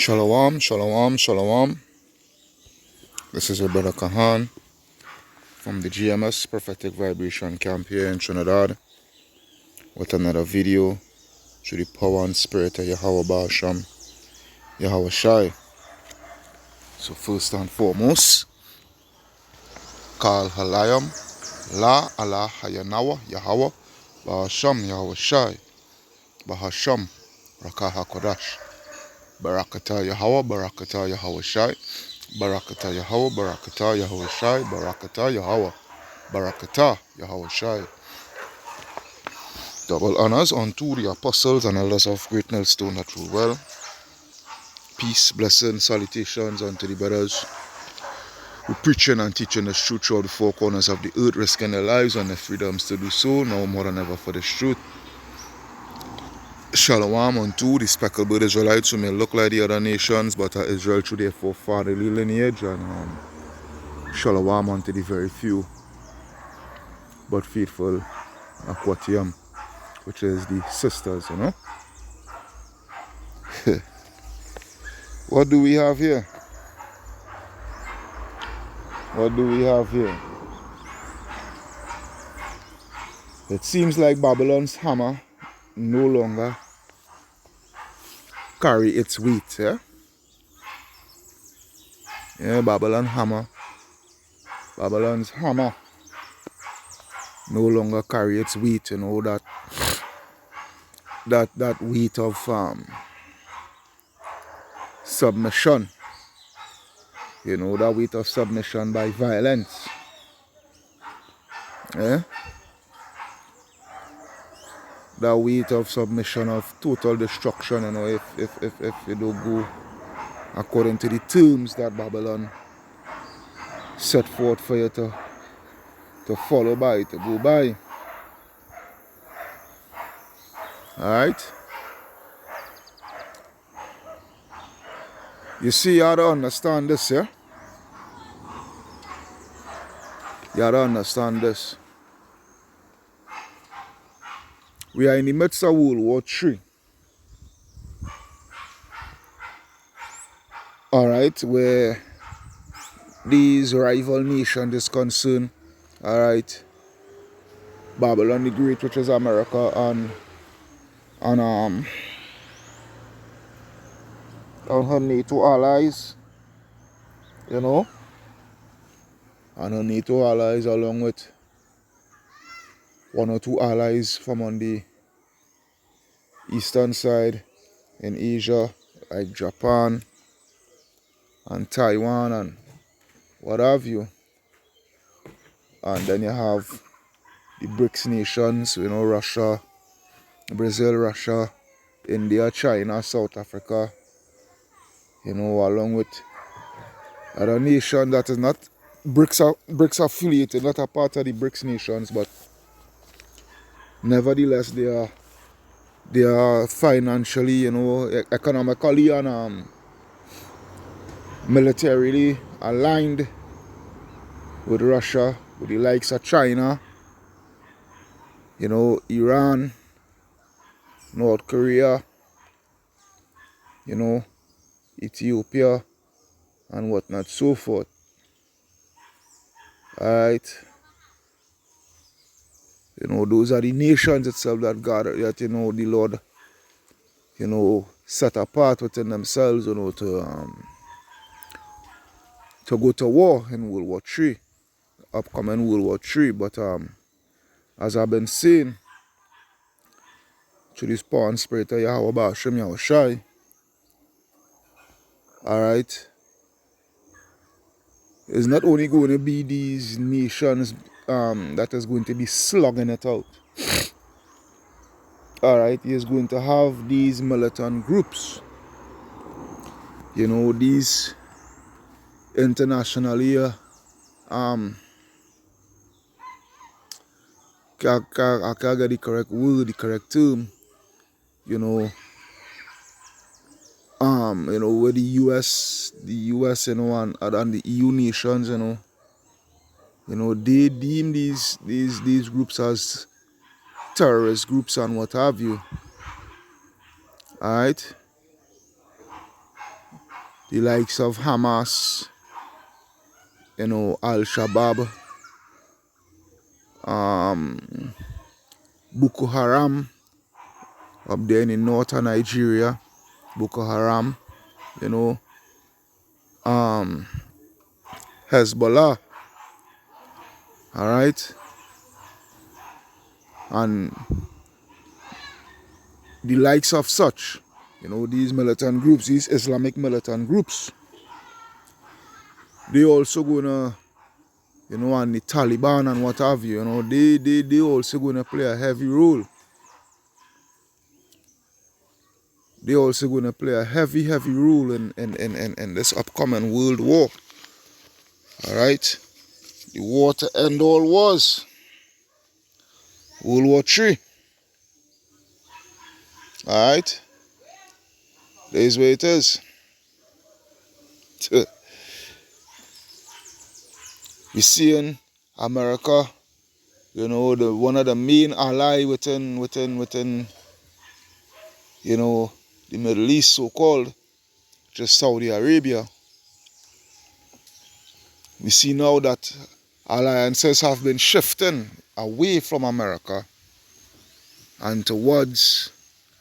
Shalom, shalom, shalom. This is your brother Kahan from the GMS Prophetic Vibration Camp here in Trinidad with another video through the power and spirit of Yahweh Basham, Yahweh Shai. So first and foremost, Kal Halayam, La Allah Hayanawa, Yahweh Basham, Yahweh Shai, Bahasham, Rakah HaKodash, Barakatah Yahweh, Barakatah Yahweh Shai, Barakatah Yahweh, Barakatah Yahweh Shai, Barakatah Yahweh, Barakatah Yahweh Shai. Double honors unto the apostles and elders of Great Millstone that rule well. Peace, blessing, salutations unto the brothers who preaching and teaching the truth throughout the four corners of the earth, risking their lives and their freedoms to do so, now more than ever for the truth. Shalom unto the speckled bird Israelites who may look like the other nations, but are Israel through their forefatherly lineage, and shalom unto the very few but faithful Akwatiam, which is the sisters, you know. What do we have here? What do we have here? It seems like Babylon's hammer no longer carry its weight, yeah? Yeah, Babylon's hammer no longer carry its weight, you know, that weight of submission. You know, that weight of submission by violence. Yeah? That weight of submission of total destruction, you know, if you don't go according to the terms that Babylon set forth for you to follow by, to go by. Alright? You see, you have to understand this, yeah? You have to understand this. We are in the midst of World War III. Alright, where these rival nations is concerned. Alright. Babylon the Great, which is America, and her NATO allies. You know? And her NATO allies along with one or two allies from on the eastern side in Asia, like Japan and Taiwan and what have you. And then you have the BRICS nations, you know, Russia, Brazil, Russia, India, China, South Africa, you know, along with other nation that is not BRICS affiliated, not a part of the BRICS nations, but nevertheless they are financially, you know, economically and militarily aligned with Russia, with the likes of China, you know, Iran, North Korea, you know, Ethiopia, and whatnot, so forth. Alright. You know, those are the nations itself that God, that, you know, the Lord, you know, set apart within themselves, you know, to go to war in World War III, upcoming World War III. But as I've been saying, through this power and spirit of Yahweh Basham, Yahweh Shai, alright, it's not only going to be these nations that is going to be slugging it out. Alright, he is going to have these militant groups, you know, these internationally I can't get the correct word, the correct term, you know, where the US, you know, and the EU nations, you know, they deem these groups as terrorist groups and what have you. Alright? the likes of Hamas, you know, Al-Shabaab, Boko Haram, up there in the north of Nigeria, Boko Haram, you know, Hezbollah, alright, and the likes of such, you know, these militant groups, these Islamic militant groups, they also gonna, you know, and the Taliban and what have you, you know, they also gonna play a heavy role. They also gonna play a heavy role in this upcoming world war. Alright? The war to end all wars. World War III. Alright? There's where it is. We seeing America, you know, one of the main ally within you know, the Middle East, so-called, just Saudi Arabia. We see now that alliances have been shifting away from America and towards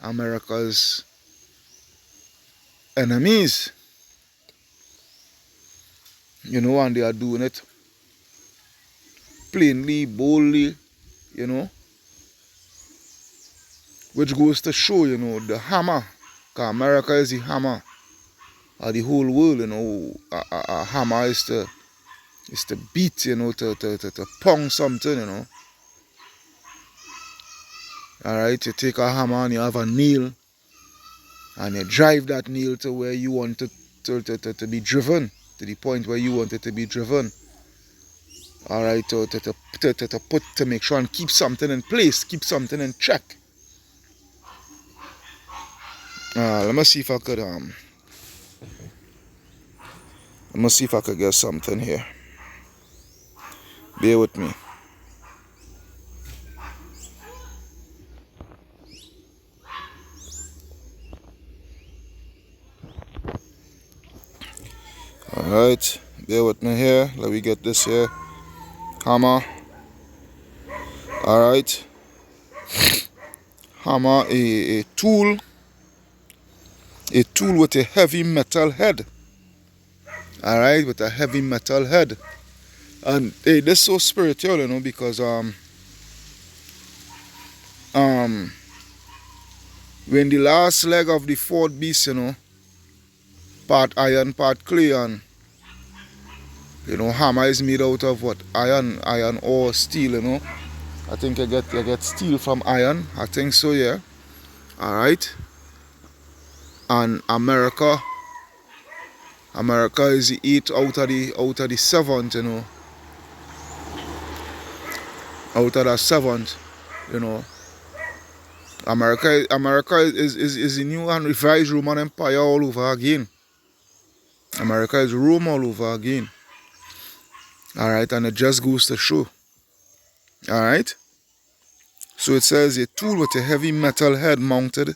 America's enemies. You know, and they are doing it plainly, boldly, you know, which goes to show, you know, the hammer, because America is the hammer of the whole world, you know. A hammer is to beat, you know, to pong something, you know. Alright, you take a hammer and you have a nail and you drive that nail to where you want it to be driven, to the point where you want it to be driven. Alright, to make sure and keep something in place, keep something in check. Let me see if I could get something here. Bear with me. Alright, bear with me here. Let me get this here. Hammer. Alright. Hammer, a tool. A tool with a heavy metal head. Alright, with a heavy metal head. And hey, this is so spiritual, you know, because when the last leg of the fourth beast, you know, part iron, part clay, and you know, hammer is made out of what? Iron or steel, you know. I think you get steel from iron. I think so, yeah. Alright. And America is the 8th out of the 7th, you know. Out of the 7th, you know. America is the new and revised Roman Empire all over again. America is Rome all over again. Alright, and it just goes to show. Alright. So it says a tool with a heavy metal head mounted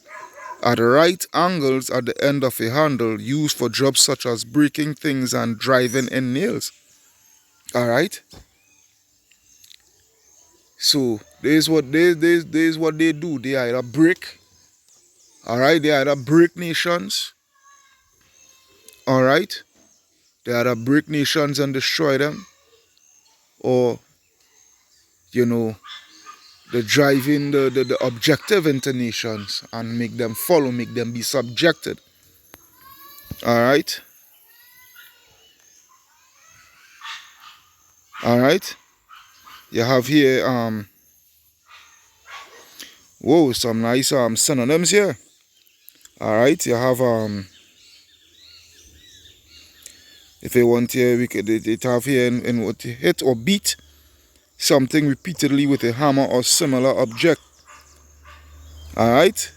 at right angles at the end of a handle, used for jobs such as breaking things and driving in nails. Alright. So there's what they do. They either break. Alright, they either break nations. Alright. They either break nations and destroy them. Or, you know, they drive in the objective into nations and make them follow, make them be subjected. Alright. Alright. You have here whoa, some nice synonyms here. Alright, you have if you want here, we could it have here in what, hit or beat something repeatedly with a hammer or similar object. Alright.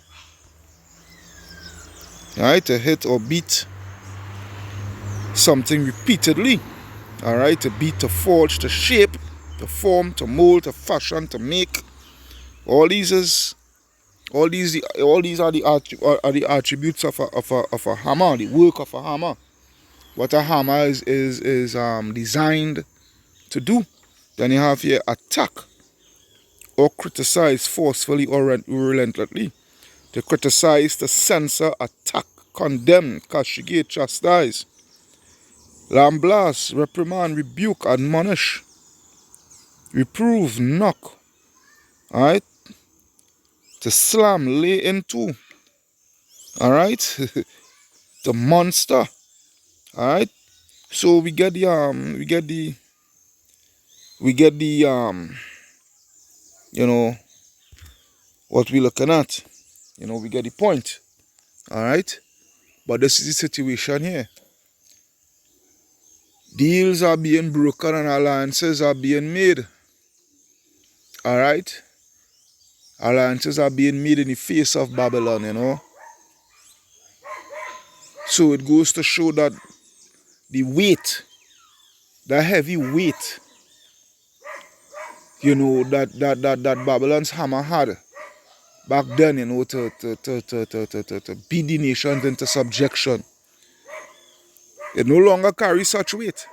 Alright, to hit or beat something repeatedly. Alright, to beat, to forge, to shape, to form, to mold, to fashion, to make. All these are the attributes of a hammer, the work of a hammer. what a hammer is designed to do. Then you have here attack or criticize forcefully or relentlessly. To criticize, to censor, attack, condemn, castigate, chastise, lamblast, reprimand, rebuke, admonish, reprove, knock. Alright? To slam, lay into. Alright? The monster. Alright? So we get the you know what we're looking at. You know, we get the point. Alright? But this is the situation here. Deals are being broken and alliances are being made. Alright? Alliances are being made in the face of Babylon, you know. So it goes to show that the weight, the heavy weight, you know, that Babylon's hammer had back then, you know, to beat the nations into subjection. It no longer carries such weight.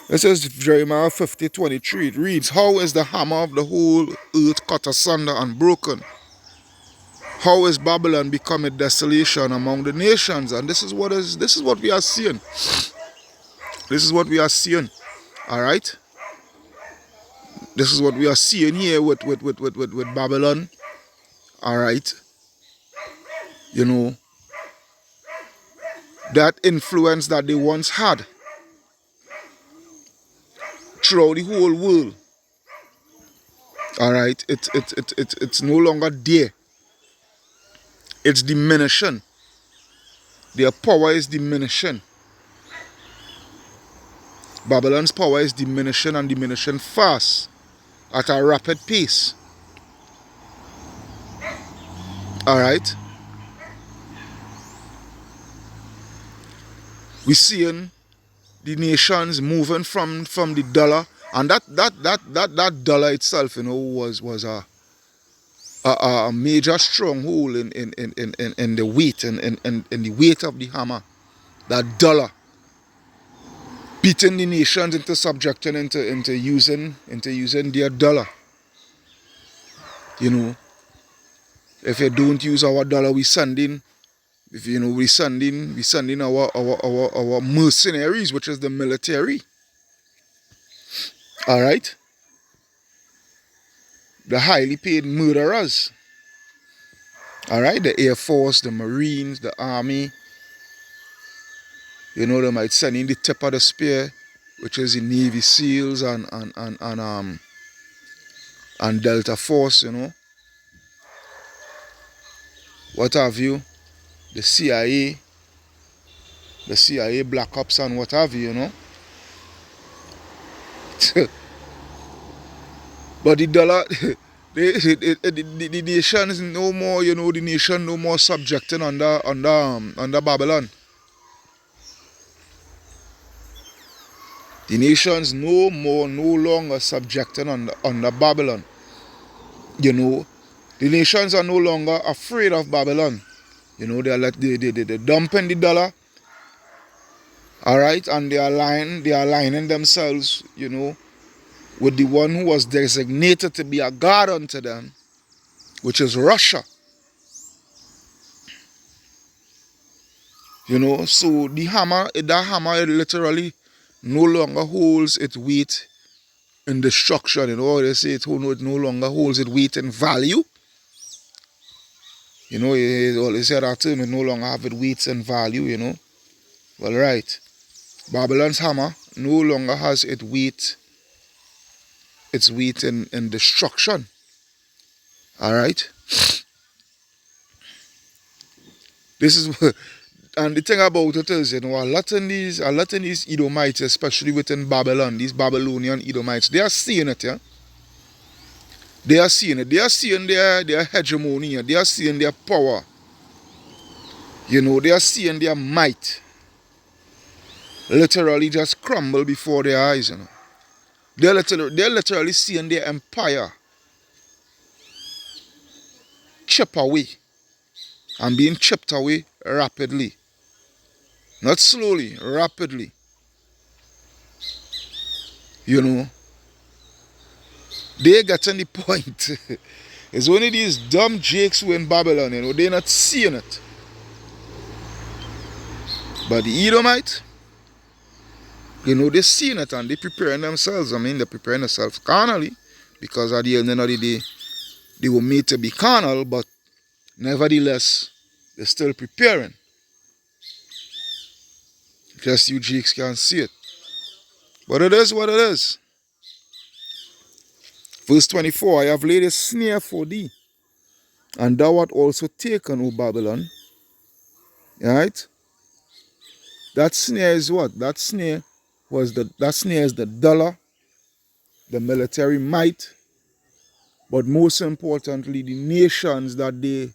This is Jeremiah 50:23. It reads, how is the hammer of the whole earth cut asunder and broken? How is Babylon become a desolation among the nations? And this is what we are seeing. This is what we are seeing. Alright? This is what we are seeing here with Babylon. Alright? You know, that influence that they once had throughout the whole world. Alright? It's no longer there. It's diminishing. Their power is diminishing. Babylon's power is diminishing and diminishing fast at a rapid pace. Alright? We're seeing the nations moving from the dollar, and that dollar itself, you know, was a major stronghold in the weight in the weight of the hammer. That dollar beating the nations into subjection, into using their dollar. You know, if you don't use our dollar, we sending our mercenaries, which is the military. Alright? The highly paid murderers. Alright? The Air Force, the Marines, the Army. You know, they might send in the tip of the spear, which is the Navy SEALs and Delta Force, you know. What have you? The CIA Black Ops and what have you, you know. But the dollar, the nation is no more, you know, the nation no more subjecting under Babylon. The nations no longer subjecting under Babylon. You know, the nations are no longer afraid of Babylon. You know, they dumping the dollar. Alright, and they are aligning themselves, you know, with the one who was designated to be a god unto them, which is Russia. You know, so that hammer, it literally no longer holds its weight in destruction. You know, they say it no longer holds its weight in value. You know, they say that term, it no longer have its weight in value, you know. Well, right. Babylon's hammer no longer has its weight in destruction. Alright? This is and the thing about it is, you know, a lot of these Edomites, especially within Babylon, these Babylonian Edomites, they are seeing it, yeah. They are seeing it. They are seeing their hegemony. They are seeing their power. You know, they are seeing their might literally just crumble before their eyes, you know. They're literally seeing their empire chip away and being chipped away rapidly. Not slowly, rapidly. You know, they getting the point. It's only these dumb jakes who in Babylon, you know, they're not seeing it. But the Edomite, you know, they're seeing it and they're preparing themselves. I mean, they're preparing themselves carnally, because at the end of the day, they were made to be carnal, but nevertheless, they're still preparing. Just you jakes can't see it. But it is what it is. Verse 24, I have laid a snare for thee, and thou art also taken, O Babylon. Right? That snare is what? That snare is the dollar, the military might, but most importantly, the nations the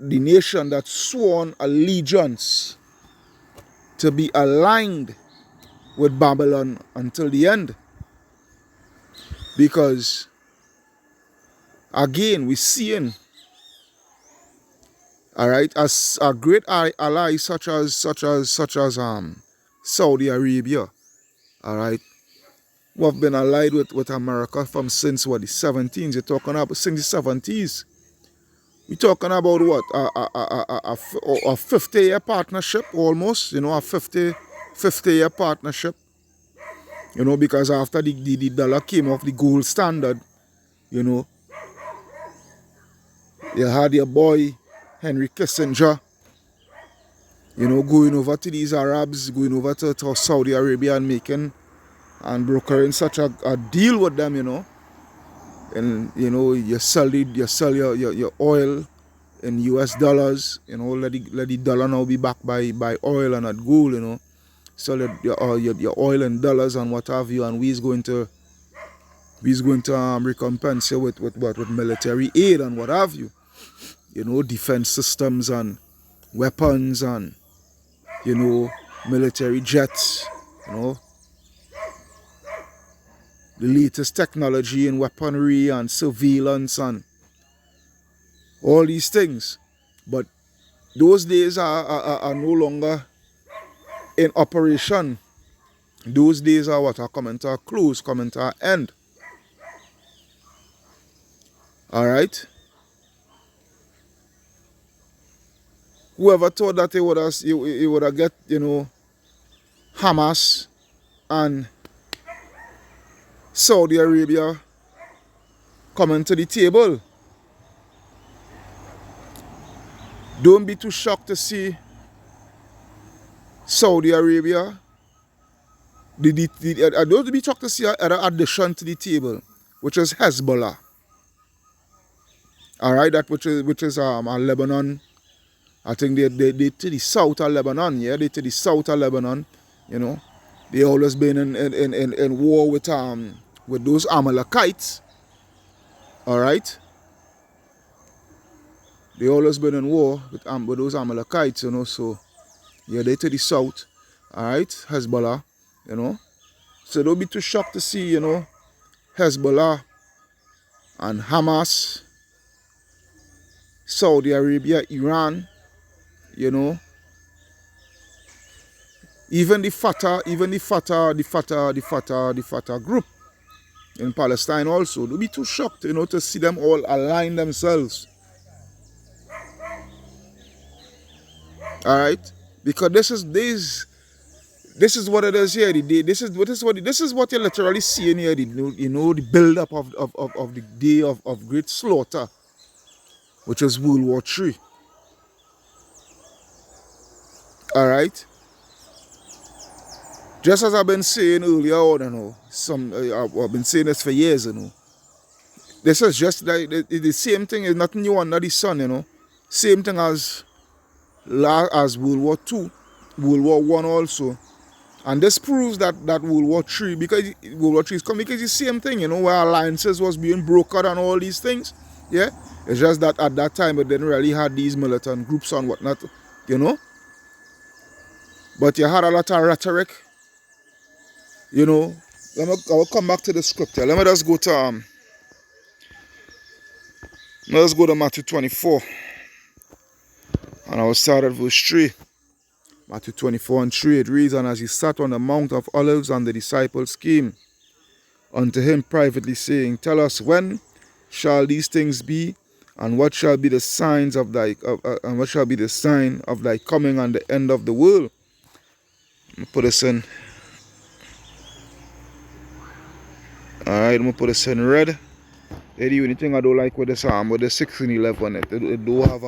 nation that sworn allegiance to be aligned with Babylon until the end. Because again, we're seeing, all right, as a great ally such as Saudi Arabia, all right, who have been allied with America from since what, the 17s. You're talking about since the 70s. We're talking about what, a 50-year partnership almost, you know, a 50-year partnership, you know, because after the dollar came off the gold standard, you know, you had your boy Henry Kissinger, you know, going over to these Arabs, going over to Saudi Arabia and making and brokering such a deal with them, you know. And, you know, you sell your oil in US dollars, you know, let the dollar now be backed by oil and not gold, you know. Sell your oil in dollars and what have you, and we's going to recompense you with military aid and what have you. You know, defense systems and weapons and, you know, military jets, you know, the latest technology in weaponry and surveillance and all these things. But those days are no longer in operation. Those days are what are coming to a close, coming to an end. All right. Whoever thought that he would have get, you know, Hamas and Saudi Arabia coming to the table. Don't be too shocked to see Saudi Arabia. Don't be shocked to see another addition to the table, which is Hezbollah. All right, that which is Lebanon. I think they to the south of Lebanon. Yeah, they to the south of Lebanon. You know, they always been in war with those Amalekites. All right. They always been in war with those Amalekites, you know, so yeah, they to the south, all right, Hezbollah, you know. So don't be too shocked to see, you know, Hezbollah and Hamas, Saudi Arabia, Iran, you know. Even the Fatah group in Palestine also. Don't be too shocked, you know, to see them all align themselves. All right, because this is what it is here. This is what you're literally seeing here. You know, the build up of the day of great slaughter, which is World War III. All right. Just as I've been saying earlier on, you know, I've been saying this for years, you know. This is just like the same thing. Is nothing new under the sun, you know. Same thing as World War II, World War I also. And this proves that World War III, because World War III is coming, because it's the same thing, you know, where alliances was being brokered and all these things. Yeah? It's just that at that time it didn't really have these militant groups and whatnot, you know. But you had a lot of rhetoric, you know. I will come back to the scripture. Let me just go to Matthew 24. And I will start at verse 3. Matthew 24:3, it reads, "And as he sat on the Mount of Olives, and the disciples came unto him privately, saying, Tell us, when shall these things be, and what shall be the signs of thy and what shall be the sign of thy coming and the end of the world?" I'm gonna put this in. Alright, I'm gonna put this in red. The only thing I don't like with this with the 1611, it do have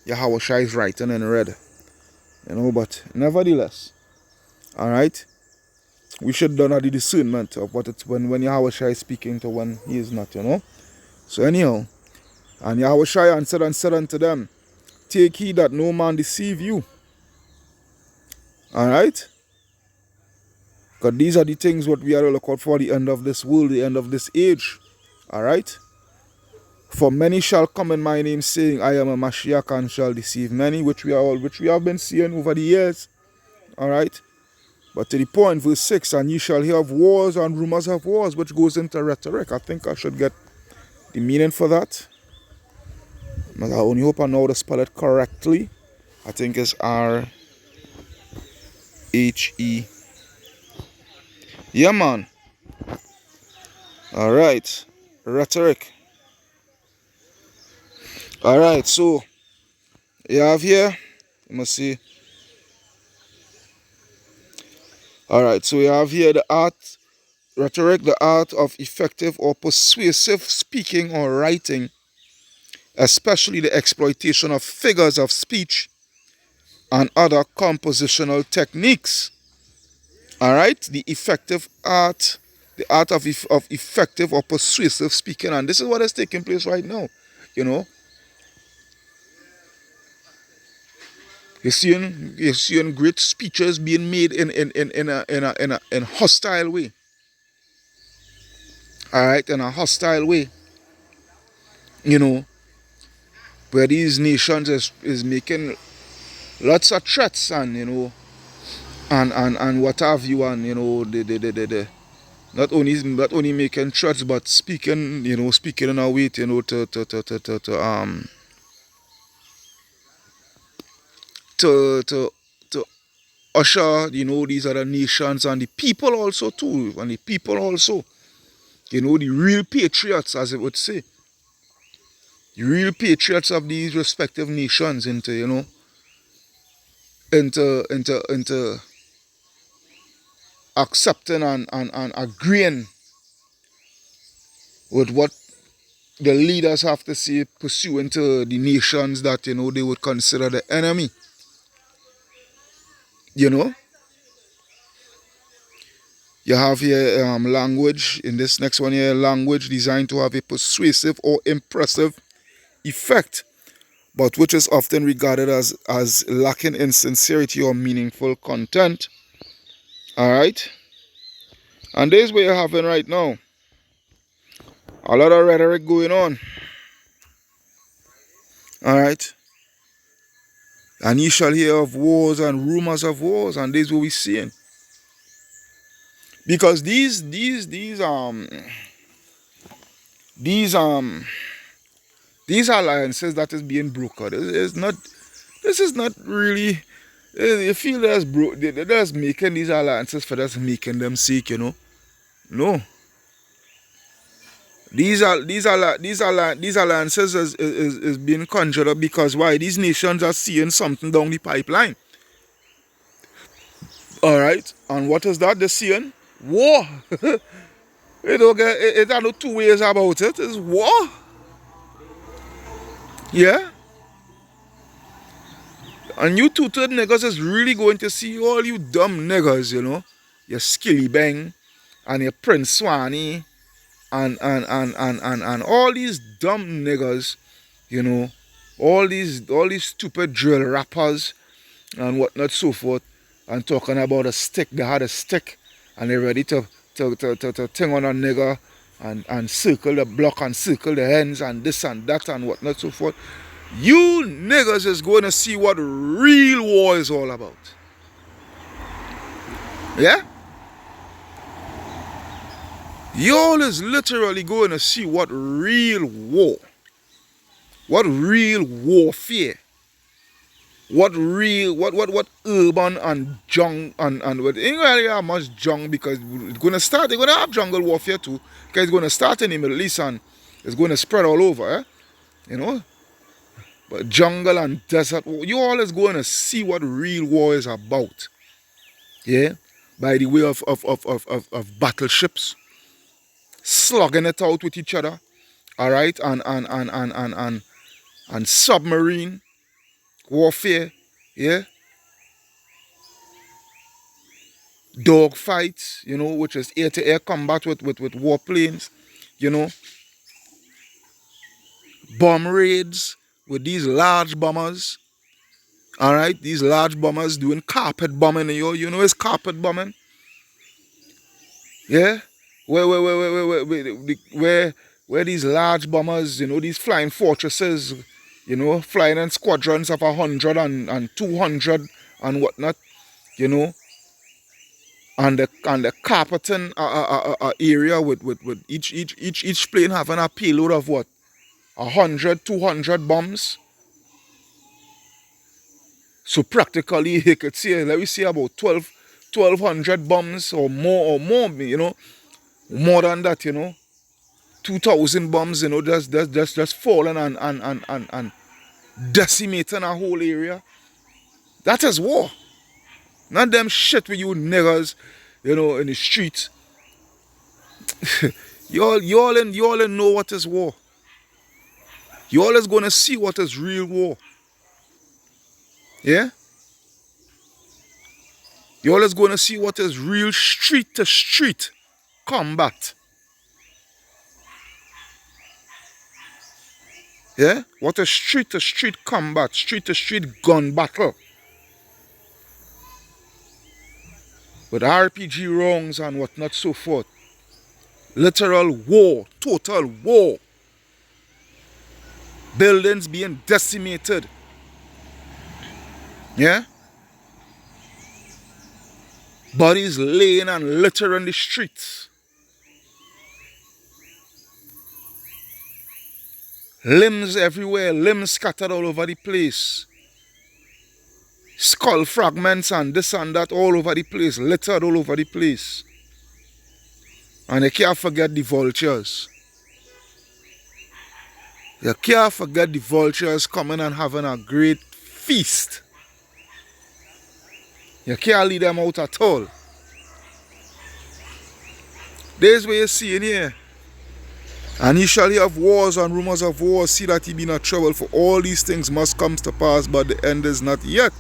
Yahweh Shai's writing in red. You know, but nevertheless, alright, we should do the discernment of what it's when Yahweh Shai is speaking to when he is not, you know. So anyhow, and Yahweh Shai answered and said unto them, Take heed that no man deceive you. Alright? Because these are the things what we are to look out for, the end of this world, the end of this age. Alright? For many shall come in my name, saying, I am a Mashiach, and shall deceive many, which we have been seeing over the years. Alright? But to the point, verse 6, and ye shall hear of wars and rumors of wars, which goes into rhetoric. I think I should get the meaning for that. But I only hope I know how to spell it correctly. I think it's R-H-E. Yeah, man. Alright. Rhetoric. Alright, so you have here, let me see. Alright, so you have here the art, rhetoric, the art of effective or persuasive speaking or writing, especially the exploitation of figures of speech and other compositional techniques. Alright, the effective art, the art of effective or persuasive speaking, and this is what is taking place right now, you know. You're seeing great speeches being made in a hostile way. Alright, in a hostile way. You know, where these nations is making lots of threats and, you know, and what have you, and, you know, the not only making threats, but speaking, you know, speaking in a way, you know, to usher, you know, these other nations and the people also too, and the people also, you know, the real patriots, as it would say, the real patriots of these respective nations into, you know, into accepting and agreeing with what the leaders have to say, pursuant to the nations that, you know, they would consider the enemy. You know, you have here language, in this next one here, language designed to have a persuasive or impressive effect, but which is often regarded as lacking in sincerity or meaningful content. Alright? And this is what you're having right now. A lot of rhetoric going on. Alright? And ye shall hear of wars and rumors of wars, and this is what we're seeing. Because these alliances that is being brokered, this is not really, you feel they're just making these alliances for just making them sake, you know. No. These alliances is being conjured up because why? These nations are seeing something down the pipeline. Alright? And what is that they're seeing? War. It are no two ways about it. It's war. Yeah? And you two-third niggas is really going to see all you dumb niggas, you know. Your Skilly Bang and your Prince Swanee and all these dumb niggas, you know. All these stupid drill rappers and whatnot so forth, and talking about a stick. They had a stick and they're ready to ting on a nigga and circle the block and circle the hens and this and that and whatnot so forth. You niggas is going to see what real war is all about. Yeah? Y'all is literally going to see what real war, what real warfare what urban and junk and what ain't really have much junk, because it's gonna start, they're gonna have jungle warfare too, because it's gonna start in the Middle East and it's gonna spread all over, you know. But jungle and desert, you always going to see what real war is about. Yeah? By the way of battleships, slugging it out with each other. Alright? And submarine warfare. Yeah? Dog fights, you know, which is air-to-air combat with warplanes, you know. Bomb raids with these large bombers. Alright, these large bombers doing carpet bombing. You know it's carpet bombing? Yeah? Where these large bombers, you know, these flying fortresses, you know, flying in squadrons of 100 and 200 and whatnot, you know, and the carpeting area with each plane having a payload of what, 100, 200 bombs. So practically you could say, let me say about 1,200 bombs or more, you know, more than that, you know. 2,000 bombs, you know, just falling and decimating a whole area. That is war. Not them shit with you niggas, you know, in the streets. you all know what is war. You all is gonna see what is real war. Yeah? You all is gonna see what is real street to street combat. Yeah? What is street to street combat, street to street gun battle. With RPG rounds and whatnot so forth. Literal war, total war. Buildings being decimated. Yeah? Bodies laying and littering the streets. Limbs everywhere, limbs scattered all over the place. Skull fragments and this and that all over the place, littered all over the place. And you can't forget the vultures. You can't forget the vultures coming and having a great feast. You can't leave them out at all. This is what you see in here. And ye shall hear of wars and rumors of wars, see that ye be not troubled, for all these things must come to pass, but the end is not yet.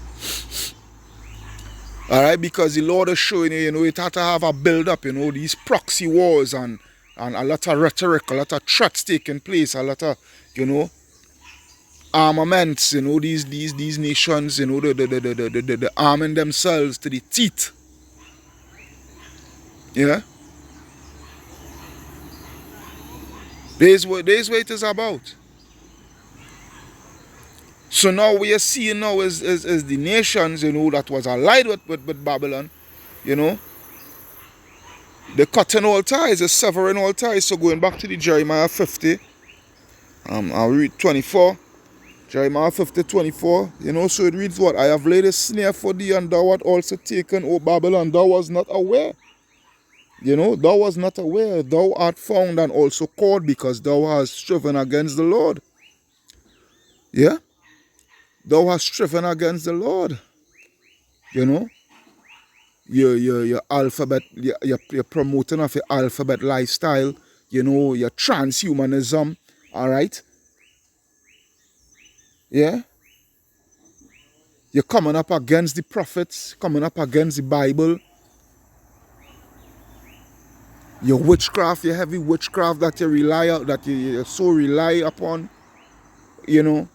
Alright, because the Lord is showing you, you know, it had to have a build-up, you know, these proxy wars and a lot of rhetoric, a lot of threats taking place, a lot of, you know, armaments, you know, these nations, you know, the arming themselves to the teeth. Yeah? This is what it is about. So now what you're seeing now is the nations, you know, that was allied with Babylon, you know. They're cutting all ties, they're severing all ties. So going back to the Jeremiah 50, I'll read 24. Jeremiah 50, 24, you know, so it reads what? I have laid a snare for thee, and thou art also taken, O Babylon, thou was not aware. You know, thou was not aware. Thou art found and also caught, because thou hast striven against the Lord. Yeah? Thou hast striven against the Lord. You know? Your alphabet, you're promoting of your alphabet lifestyle. You know, your transhumanism. Alright? Yeah? You're coming up against the prophets, coming up against the Bible. Your witchcraft, your heavy witchcraft that you so rely upon, you know.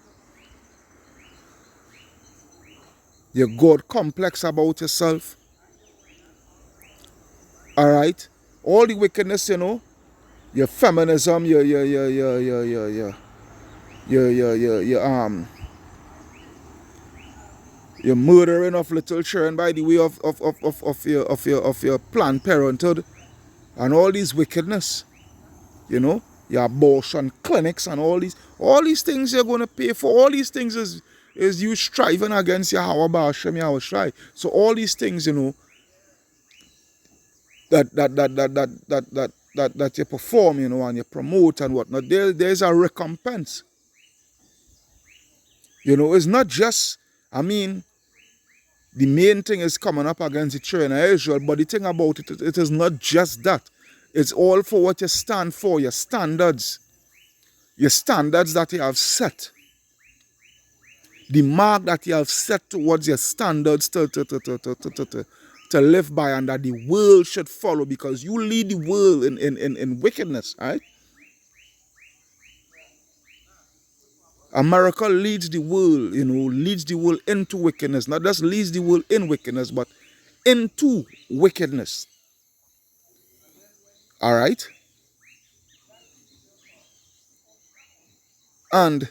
Your God complex about yourself. Alright? All the wickedness, you know. Your feminism, your murdering of little children by the way of your Planned Parenthood. And all these wickedness, you know, your abortion clinics and all these things you're going to pay for. All these things is is you striving against Yahweh Ba'ashem Yahweh Shai. So all these things, you know, that you perform, you know, and you promote and whatnot, there's a recompense. You know, it's not just, I mean, the main thing is coming up against the children of Israel, but the thing about it, it is not just that. It's all for what you stand for, your standards that you have set. The mark that you have set towards your standards to live by, and that the world should follow, because you lead the world in wickedness, right? America leads the world, you know, leads the world into wickedness. Not just leads the world in wickedness, but into wickedness. All right? And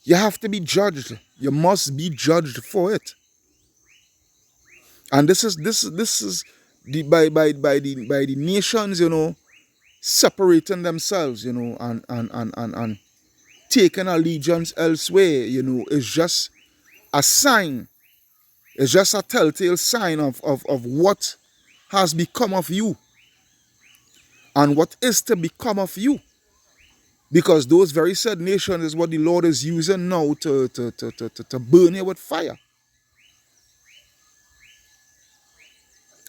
you have to be judged. You must be judged for it. And this is the by the nations, you know, separating themselves, you know, and taking allegiance elsewhere, you know, is just a sign. It's just a telltale sign of what has become of you and what is to become of you. Because those very said nations is what the Lord is using now to burn you with fire.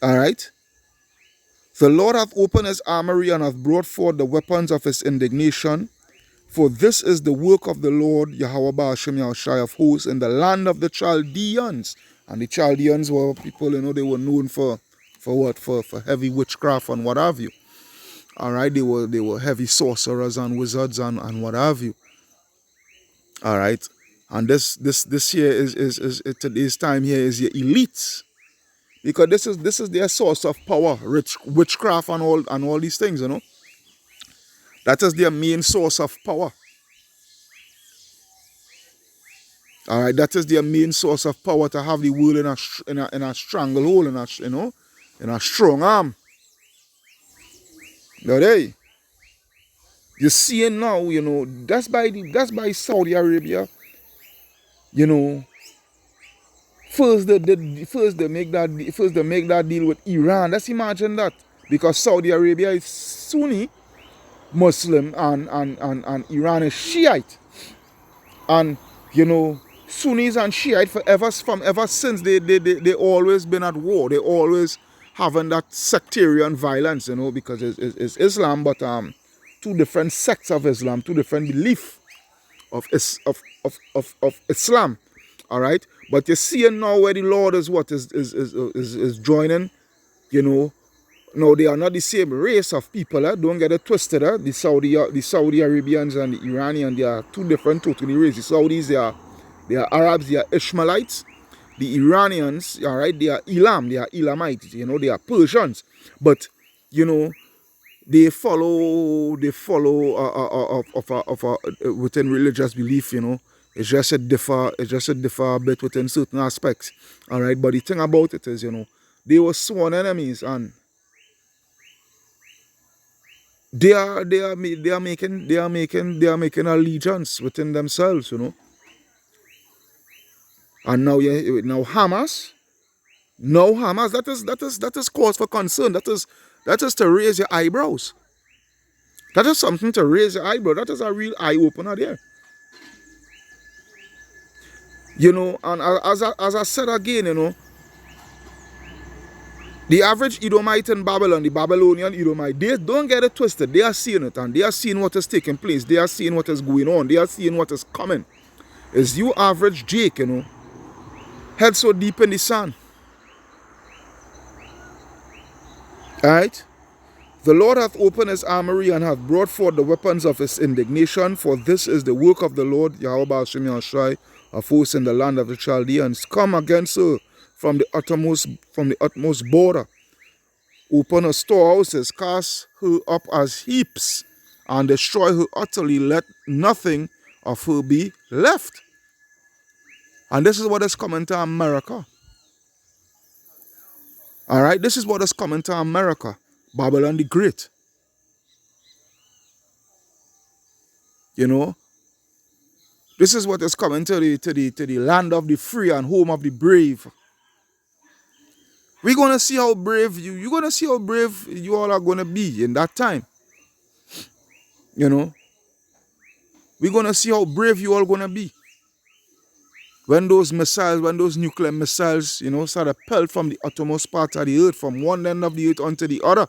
All right? The Lord hath opened his armory and hath brought forth the weapons of his indignation. For this is the work of the Lord, Yahweh Ba'ashem Yahushai of hosts, in the land of the Chaldeans. And the Chaldeans were people, you know, they were known for what? For heavy witchcraft and what have you. All right, they were heavy sorcerers and wizards and what have you. All right, and this here is today's time here is your elites, because this is their source of power, witchcraft and all these things, you know. That is their main source of power. All right, that is their main source of power, to have the world in a stranglehold, in a strong arm. Now they, you see it now, you know, that's by Saudi Arabia, you know. First they make that deal with Iran. Let's imagine that, because Saudi Arabia is Sunni Muslim and Iran is Shiite, and you know, Sunnis and Shiite ever since they always been at war. They always having that sectarian violence, you know, because it's Islam, but two different sects of Islam, two different beliefs of Islam. All right, but you see now where the Lord is joining, you know. No, they are not the same race of people. Don't get it twisted. The Saudi Arabians and the Iranians, they are two different totally races. The Saudis, they are Arabs, they are Ishmaelites. The Iranians, all right, they are Elam, they are Elamites. You know, they are Persians. But you know, they follow within religious belief. You know, it's just a differ a bit within certain aspects. All right, but the thing about it is, you know, they were sworn enemies, and they are making allegiance within themselves, you know. And now Hamas, that is cause for concern. That is to raise your eyebrows. That is something to raise your eyebrow. That is a real eye opener there. You know, and as I said again, you know, the average Edomite in Babylon, the Babylonian Edomite, they don't get it twisted. They are seeing it, and they are seeing what is taking place. They are seeing what is going on. They are seeing what is coming. Is you average Jake, you know, head so deep in the sand. Alright? The Lord hath opened his armory and hath brought forth the weapons of his indignation, for this is the work of the Lord, Yahweh Ba'ashem Yahushai, of hosts in the land of the Chaldeans. Come against her from the utmost border. Open her storehouses, cast her up as heaps, and destroy her utterly. Let nothing of her be left. And this is what is coming to America. All right, this is what is coming to America. Babylon the Great. You know, This is what is coming to the land of the free and home of the brave. We're gonna see how brave you're gonna see how brave you all are gonna be in that time. You know, we're gonna see how brave you all gonna be. When those missiles, when those nuclear missiles, start to pelt from the uttermost part of the earth, from one end of the earth onto the other.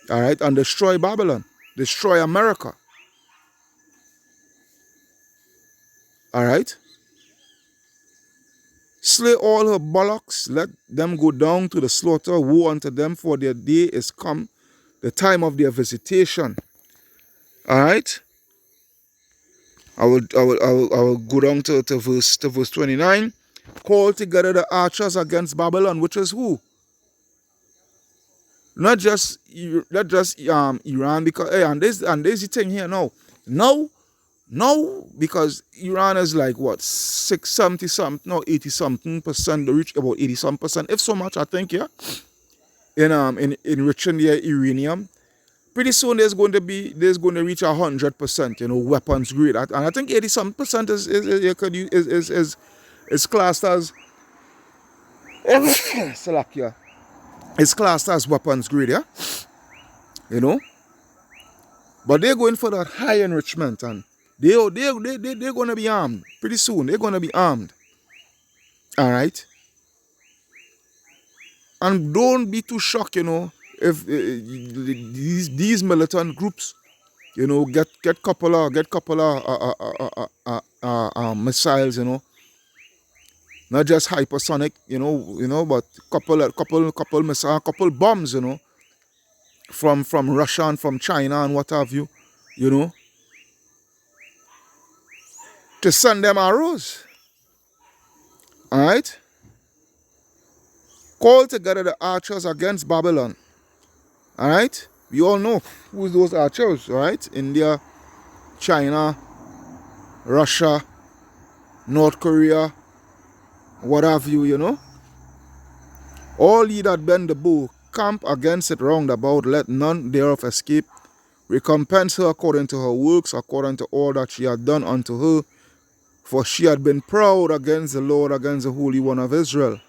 All right, and destroy Babylon, destroy America. All right. Slay all her bullocks, let them go down to the slaughter. Woe unto them, for their day is come, the time of their visitation. All right. I will go down to verse 29. Call together the archers against Babylon, which is who? Not just Iran, because and there's the thing here now. No, because Iran is like what 70 something, no 80 something percent, they reach about 80 some percent, if so much, I think, yeah. In enriching their uranium. Pretty soon there's going to reach 100%, weapons grade. And I think 80 some percent is classed as Slovakia. It's classed as weapons grade, yeah. But they're going for that high enrichment, and they're going to be armed pretty soon. They're going to be armed. All right. And don't be too shocked, if these militant groups, get couple of missiles, not just hypersonic, but couple missiles, couple bombs, from Russia and from China and what have you, to send them arrows. All right. Call together the archers against Babylon. All right. We all know who's those archers, all right? India, China, Russia, North Korea, what have you, All ye that bend the bow, camp against it round about, let none thereof escape. Recompense her according to her works, according to all that she had done unto her. For she had been proud against the Lord, against the Holy One of Israel.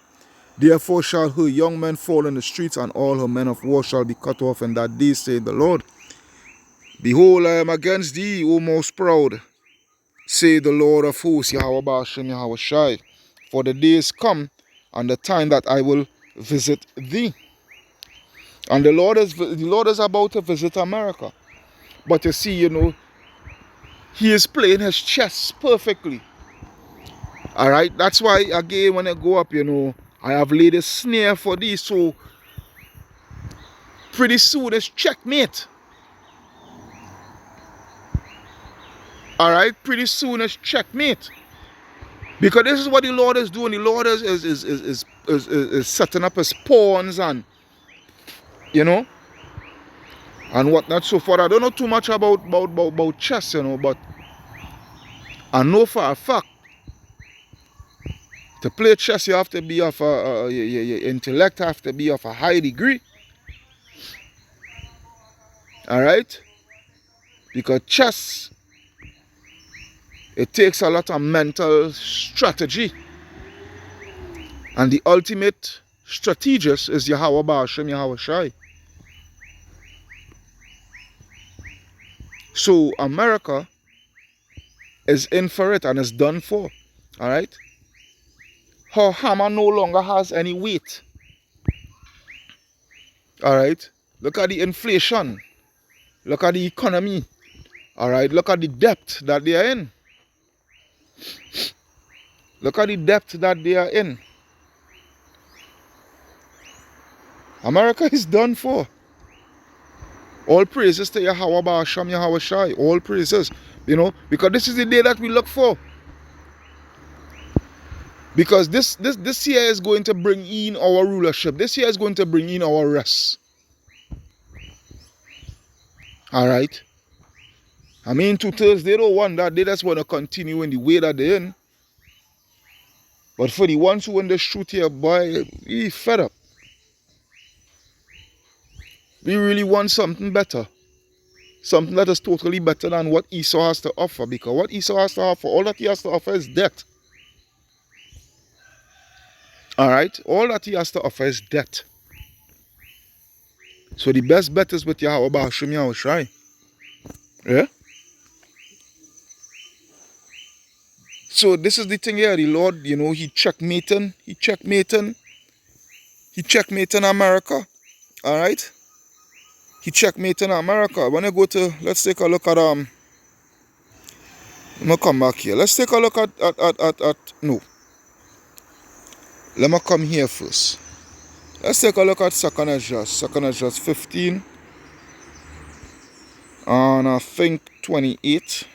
Therefore shall her young men fall in the streets, and all her men of war shall be cut off in that day, saith the Lord. Behold, I am against thee, O most proud, saith the Lord of hosts, Yahweh Ba'ashem Yahweh Shai. For the day is come, and the time that I will visit thee. And the Lord is about to visit America. But you see, he is playing his chess perfectly. All right, that's why, again, when I go up, I have laid a snare for thee, so pretty soon it's checkmate. All right, pretty soon it's checkmate. Because this is what the Lord is doing. The Lord is setting up his pawns and, and whatnot so forth. I don't know too much about chess, but I know for a fact, to play chess, you have to be of your intellect have to be of a high degree. All right? Because chess, it takes a lot of mental strategy. And the ultimate strategist is Yahweh Ba'ashem Yahweh Shai. So America is in for it and is done for. All right? Her hammer no longer has any weight. All right? Look at the inflation. Look at the economy. All right? Look at the depth that they are in. Look at the depth that they are in. America is done for. All praises to Yahweh Ba'ashem Yahweh Shai. All praises. Because this is the day that we look for. Because this year is going to bring in our rulership. This year is going to bring in our rest. All right? I mean, 2/3, they don't want that. They just want to continue in the way that they're in. But for the ones who in the street here, boy, we fed up. We really want something better. Something that is totally better than what Esau has to offer. Because what Esau has to offer, all that he has to offer is death. Alright? All that he has to offer is death. So the best bet is with Yahweh Ba'ashim Yahweh Shai. Yeah? So this is the thing here. The Lord, you know, he checkmating America. Alright? He checkmating America. When I go to, let's take a look at, let me come back here. Let's take a look at no. Let me come here first. Let's take a look at 2nd Esdras 15. And I think 28.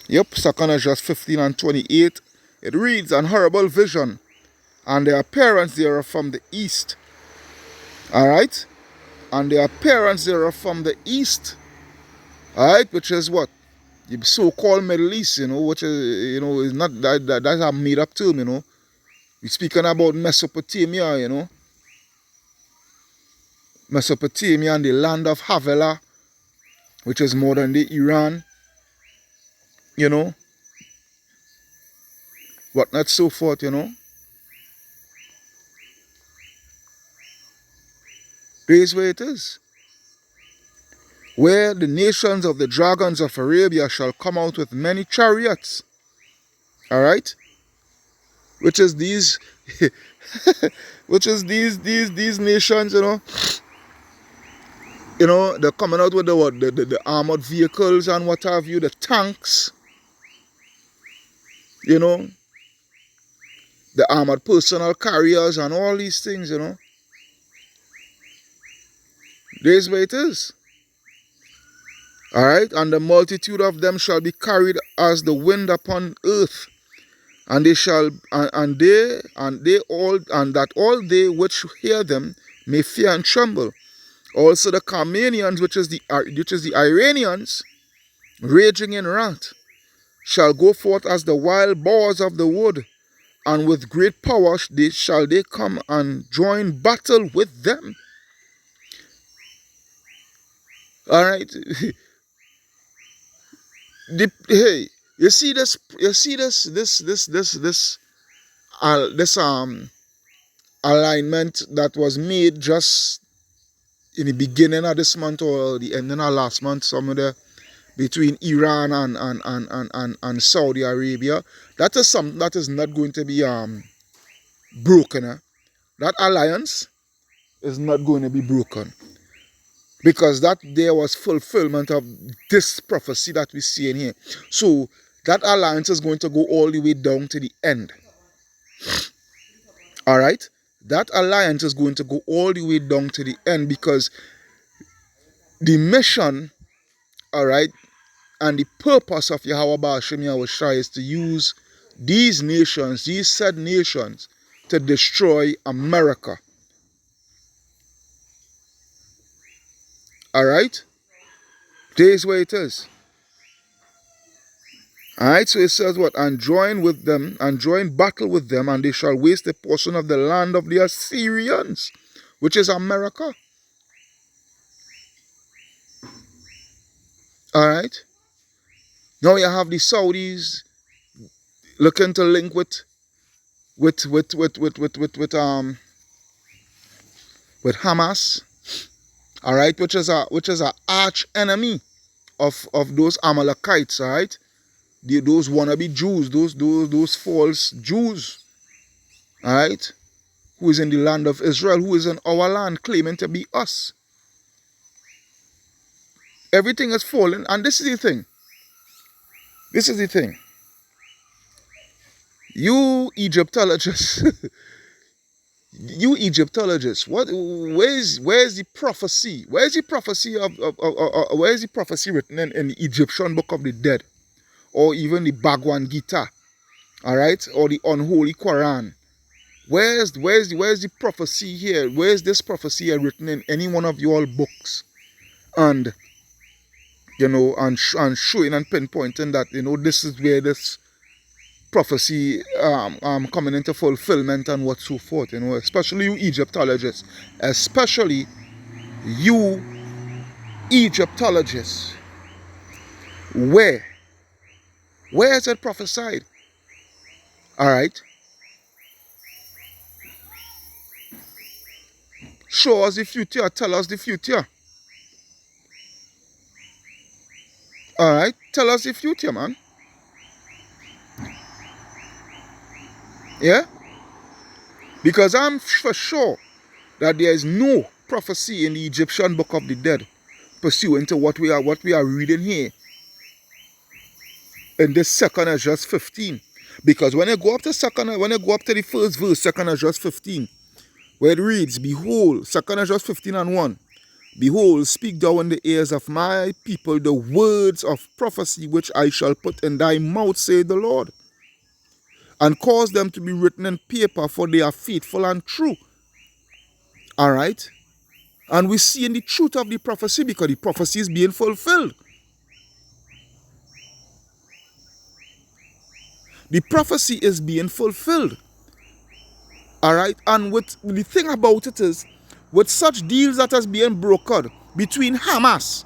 Yep, 2nd Esdras 15 and 28. It reads, "An horrible vision, and their appearance thereof from the east." Alright? And their appearance thereof from the east. Alright, which is what? The so-called Middle East, you know, which is, you know, is not that's a made-up term, you know. We're speaking about Mesopotamia, you know. Mesopotamia and the land of Havilah, which is modern day Iran, you know. Whatnot, so forth, you know. Here's where it is. Where the nations of the dragons of Arabia shall come out with many chariots. Alright? Which is these these nations, you know. You know, they're coming out with the armored vehicles and what have you, the tanks. You know. The armored personal carriers and all these things, you know. There's where it is. Alright, and the multitude of them shall be carried as the wind upon earth, and they shall and that all they which hear them may fear and tremble. Also the Carmanians, which is the Iranians, raging in wrath, shall go forth as the wild boars of the wood, and with great power shall they come and join battle with them. Alright. Hey, you see this alignment that was made just in the beginning of this month or the ending of last month, somewhere between Iran and Saudi Arabia. That is something that is not going to be broken. That alliance is not going to be broken. Because that there was fulfillment of this prophecy that we see in here. So that alliance is going to go all the way down to the end. Alright? That alliance is going to go all the way down to the end, because the mission, alright, and the purpose of Yahweh Ba'ashim Yahweh Shai is to use these nations, these said nations, to destroy America. Alright? There's where it is. Alright, so it says what? And join with them, and join battle with them, and they shall waste a portion of the land of the Assyrians, which is America. Alright? Now you have the Saudis looking to link with Hamas. Alright, which is a arch enemy of those Amalekites, alright? Those wannabe Jews, those false Jews, alright? Who is in the land of Israel, who is in our land, claiming to be us. Everything is fallen, and this is the thing. This is the thing. You Egyptologists, where's the prophecy? Where's the prophecy written in the Egyptian Book of the Dead, or even the Bhagwan Gita, all right, or the unholy Quran? Where's the prophecy here? Where's this prophecy here written in any one of your books? And you know, and showing and pinpointing that, you know, this is where this prophecy coming into fulfillment and what so forth, you know, especially you Egyptologists, especially you Egyptologists. Where is it prophesied? All right. Show us the future. Tell us the future. All right. Tell us the future, man. Yeah. Because I'm for sure that there is no prophecy in the Egyptian Book of the Dead pursuant to what we are reading here in this 2nd Ezra 15. Because when I go up to the first verse, 2nd Ezra 15, where it reads, behold, 2nd Ezra 15 and 1, behold, speak thou in the ears of my people the words of prophecy which I shall put in thy mouth, saith the Lord, and cause them to be written in paper, for they are faithful and true. All right? And we see in the truth of the prophecy because the prophecy is being fulfilled. The prophecy is being fulfilled. All right? And the thing about it is, with such deals that is being brokered between Hamas,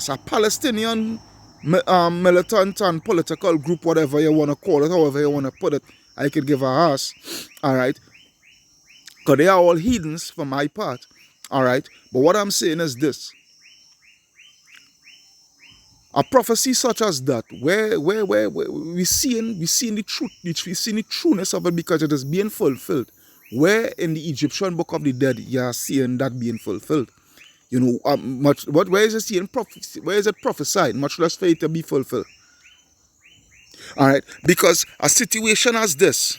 a Palestinian militant and political group, whatever you want to call it, however you want to put it, I could give a ass. All right? Because they are all heathens for my part. All right? But what I'm saying is this. A prophecy such as that, where we seeing the truth, we seeing the trueness of it because it is being fulfilled. Where in the Egyptian Book of the Dead you are seeing that being fulfilled? You know, where is it seeing prophecy? Where is it prophesied? Much less for it to be fulfilled. All right, because a situation as this.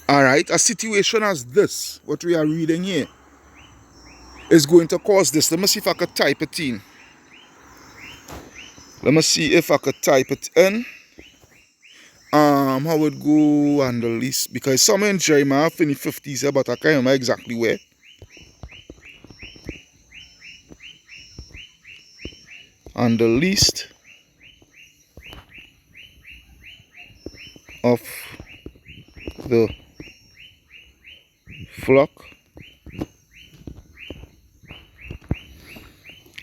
All right, a situation as this, what we are reading here, is going to cause this. Let me see if I could type it in. Let me see if I could type it in. How would go on the list? Because somewhere in Jeremiah in the 50s here, but I can't remember exactly where. On the list of the flock.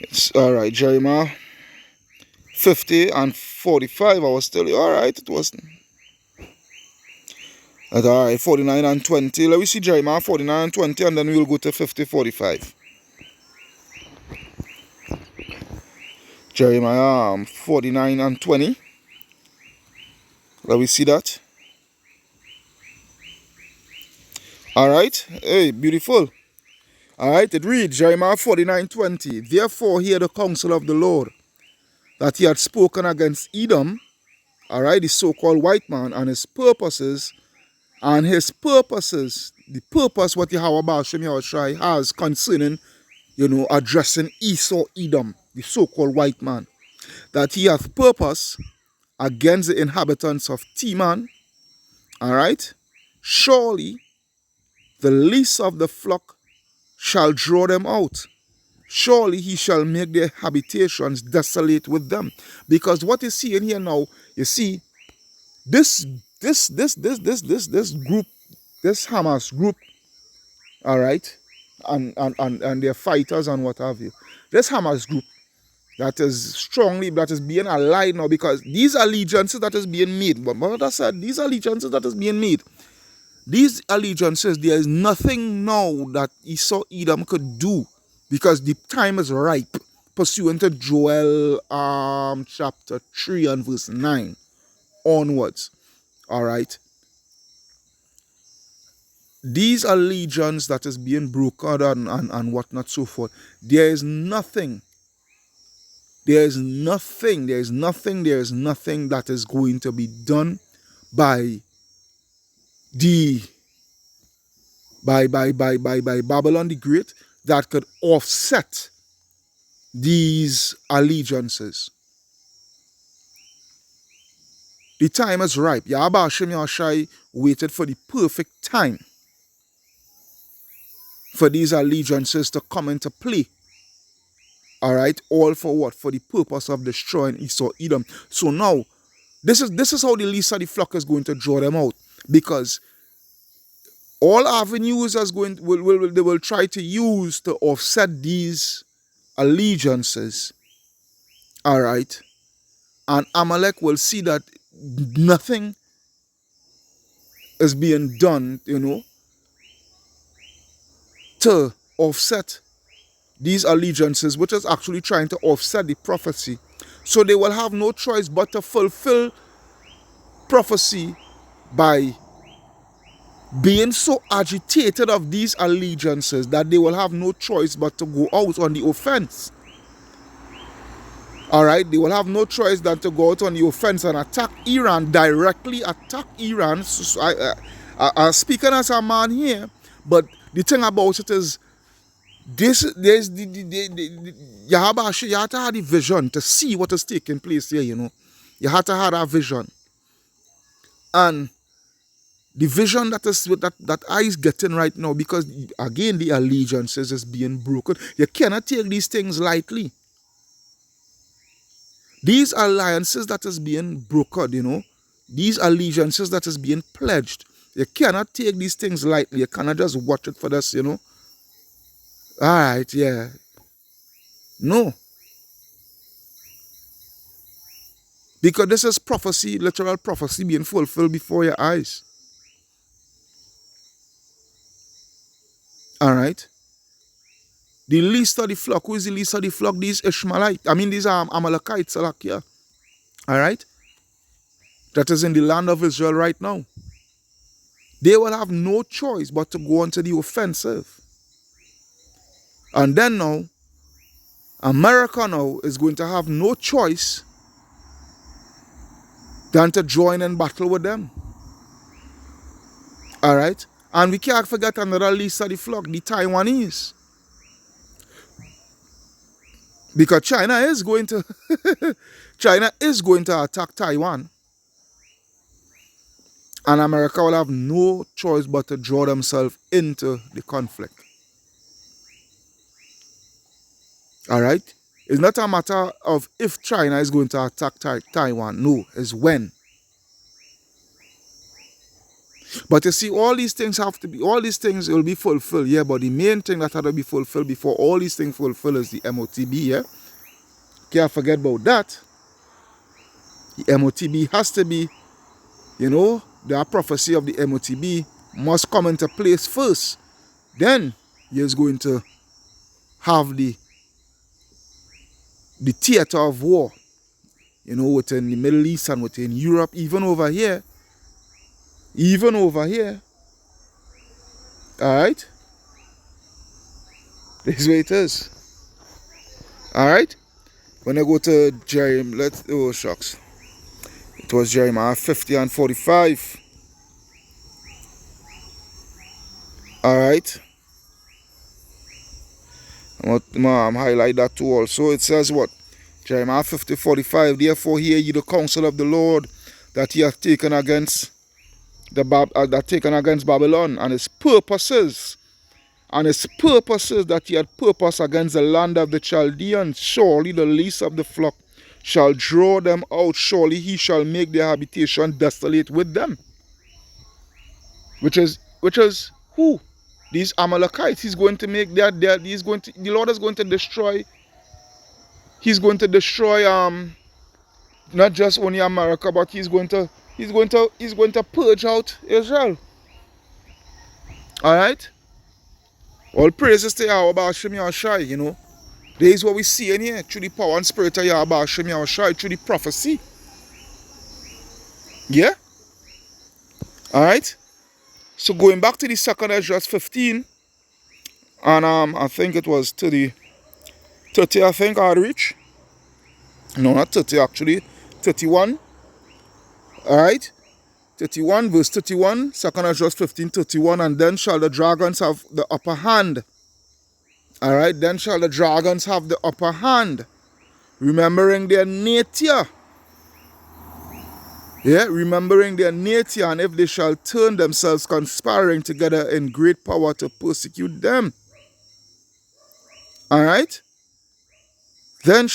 It's alright, Jeremiah 50 and 45. I was telling you, alright, it wasn't. Alright, 49 and 20. Let me see Jeremiah 49 and 20, and then we'll go to 50, 45. Jeremiah 49 and 20. Let me see that. Alright, hey, beautiful. Alright, it reads, Jeremiah 49:20. Therefore hear the counsel of the Lord, that he had spoken against Edom, alright, the so-called white man, and his purposes, the purpose what Yahweh Ba'ashem Yahushai has concerning, addressing Esau, Edom, the so-called white man, that he hath purpose against the inhabitants of Teman, alright, surely the least of the flock shall draw them out. Surely he shall make their habitations desolate with them. Because what you see in here now, you see, this group, this Hamas group, all right, and their fighters and what have you. This Hamas group that is being allied now, because these allegiances that is being made, but Mother said, these allegiances that is being made, these allegiances, there is nothing now that Esau Edom could do, because the time is ripe, pursuant to Joel chapter 3 and verse 9 onwards. All right. These allegiance that is being brokered and whatnot, so forth, there is nothing that is going to be done by Babylon the Great that could offset these allegiances. The time is ripe. Yahweh Ba'ashem Yahushai waited for the perfect time for these allegiances to come into play. All right, all for what? For the purpose of destroying Esau Edom. So now, this is how the least of the flock is going to draw them out, because All avenues they will try to use to offset these allegiances. All right. And Amalek will see that nothing is being done, to offset these allegiances, which is actually trying to offset the prophecy. So they will have no choice but to fulfill prophecy by being so agitated of these allegiances that they will have no choice but to go out on the offense. All right, they will have no choice than to go out on the offense and attack Iran, directly attack Iran. So I'm speaking as a man here, but the thing about it is, there's you have to have the vision to see what is taking place here. You have to have that vision, and the vision that I is getting right now, because again the allegiances is being broken. You cannot take these things lightly. These alliances that is being brokered, these allegiances that is being pledged, you cannot take these things lightly. You cannot just watch it for this, All right, yeah. No. Because this is prophecy, literal prophecy being fulfilled before your eyes. All right. The least of the flock. Who is the least of the flock? These Ishmaelites. These are Amalekites, here. All right. That is in the land of Israel right now. They will have no choice but to go onto the offensive. And then now, America now is going to have no choice than to join in battle with them. All right. And we can't forget another least of the flock, the Taiwanese. Because China is going to attack Taiwan. And America will have no choice but to draw themselves into the conflict. All right? It's not a matter of if China is going to attack Taiwan. No, it's when. But you see, all these things will be fulfilled, yeah, but the main thing that had to be fulfilled before all these things fulfill is the MOTB, yeah? Can't forget about that. The MOTB has to be, the prophecy of the MOTB must come into place first. Then you're going to have the theater of war, within the Middle East and within Europe, even over here. All right? This is where it is. All right? When I go to Jeremiah, it was Jeremiah 50 and 45. All right? I'm highlight that too also. It says what? Jeremiah 50, 45. Therefore hear ye the counsel of the Lord that he hath taken against Babylon, and his purposes that he had purpose against the land of the Chaldeans. Surely the least of the flock shall draw them out. Surely he shall make their habitation desolate with them. Which is who? These Amalekites. He's going to make the Lord is going to destroy. He's going to destroy not just only America, but he's going to purge out Israel. All right. All praises to Yahweh Hashem Yahushai, This is what we see in here, through the power and spirit of Yahweh Hashem Yahushai, through the prophecy. Yeah? Alright? So going back to the second Ezra 15, and I think it was to the 30, I think I'd reach. No, not 30 actually. 31. Alright? 31, verse 31, 2nd Ezra 15, 31, and then shall the dragons have the upper hand. Alright, then shall the dragons have the upper hand, remembering their nature. Yeah, remembering their nature, and if they shall turn themselves conspiring together in great power to persecute them. Alright? Then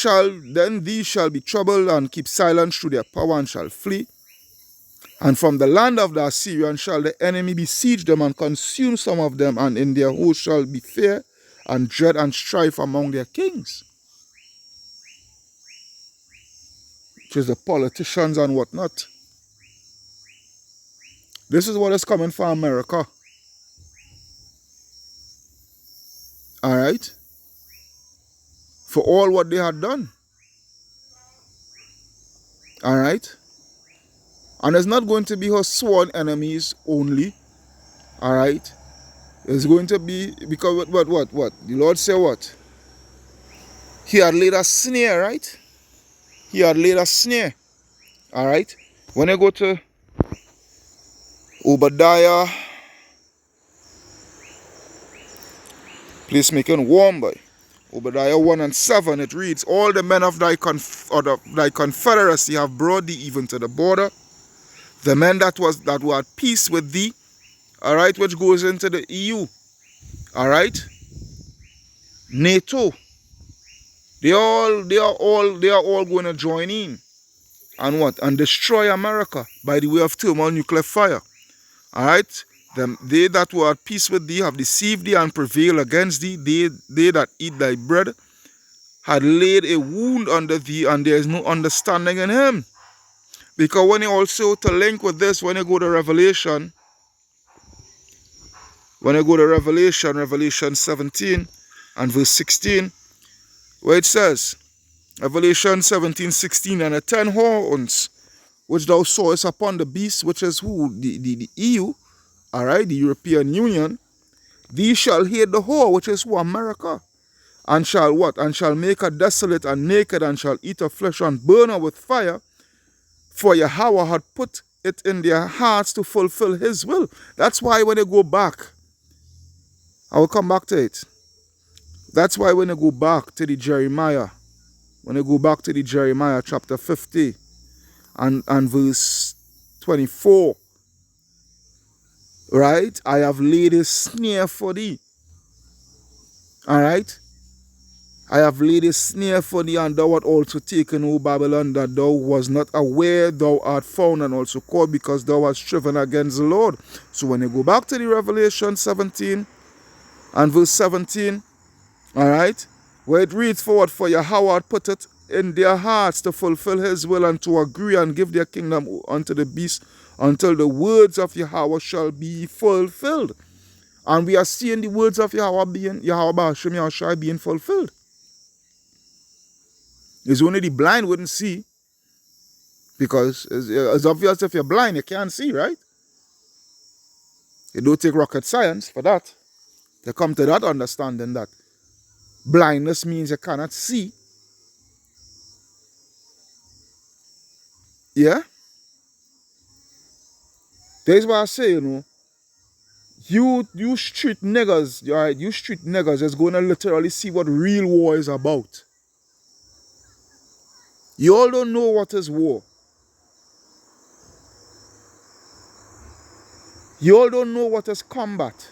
these shall be troubled and keep silent through their power and shall flee. And from the land of the Assyrians shall the enemy besiege them and consume some of them, and in their host shall be fear and dread and strife among their kings. Which is the politicians and whatnot. This is what is coming for America. Alright? For all what they had done. Alright? And it's not going to be her sworn enemies only. Alright? It's going to be, because what? The Lord said what? He had laid a snare, right? He had laid a snare. Alright? When I go to Obadiah, please make it warm, boy. Obadiah 1 and 7, it reads, all the men of thy confederacy have brought thee even to the border. The men that were at peace with thee, all right, which goes into the EU, all right, NATO, they are all going to join in and what? And destroy America by the way of thermonuclear fire. All right, they that were at peace with thee have deceived thee and prevailed against thee. They that eat thy bread had laid a wound under thee, and there is no understanding in him. Because when you also, to link with this, when you go to Revelation, Revelation 17 and verse 16, where it says, Revelation 17:16, and the 10 horns which thou sawest upon the beast, which is who? The EU, all right, the European Union, these shall hate the whore, which is who? America, and shall what? And shall make her desolate and naked, and shall eat her flesh and burn her with fire, for Yahweh had put it in their hearts to fulfill his will. That's why when they go back, I will come back to it. That's why when they go back to the Jeremiah, chapter 50 and verse 24, right? I have laid a snare for thee. All right? I have laid a snare for thee, and thou art also taken, O Babylon, that thou was not aware thou art found and also caught, because thou hast striven against the Lord. So when you go back to the Revelation 17 and verse 17, all right, where it reads forward, for Yahweh had put it in their hearts to fulfill his will and to agree and give their kingdom unto the beast until the words of Yahweh shall be fulfilled. And we are seeing the words of Yahweh being fulfilled. It's only the blind wouldn't see, because it's obvious if you're blind, you can't see, right? It don't take rocket science for that. To come to that understanding that blindness means you cannot see. Yeah? That's why I say, you street niggas, right? You street niggas is going to literally see what real war is about. You all don't know what is war. You all don't know what is combat.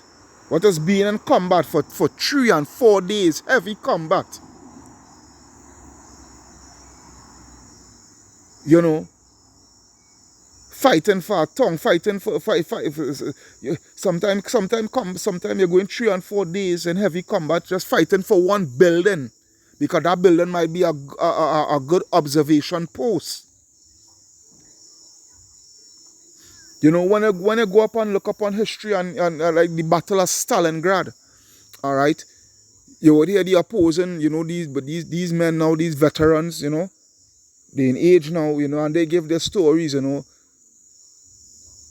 What is being in combat for 3 and 4 days, heavy combat. Fighting for a tongue, fighting for sometimes you're going 3 and 4 days in heavy combat just fighting for one building, because that building might be a good observation post. When you go up and look up on history and like the Battle of Stalingrad, all right, you would hear the opposing, these men now, these veterans, they're in age now, and they give their stories,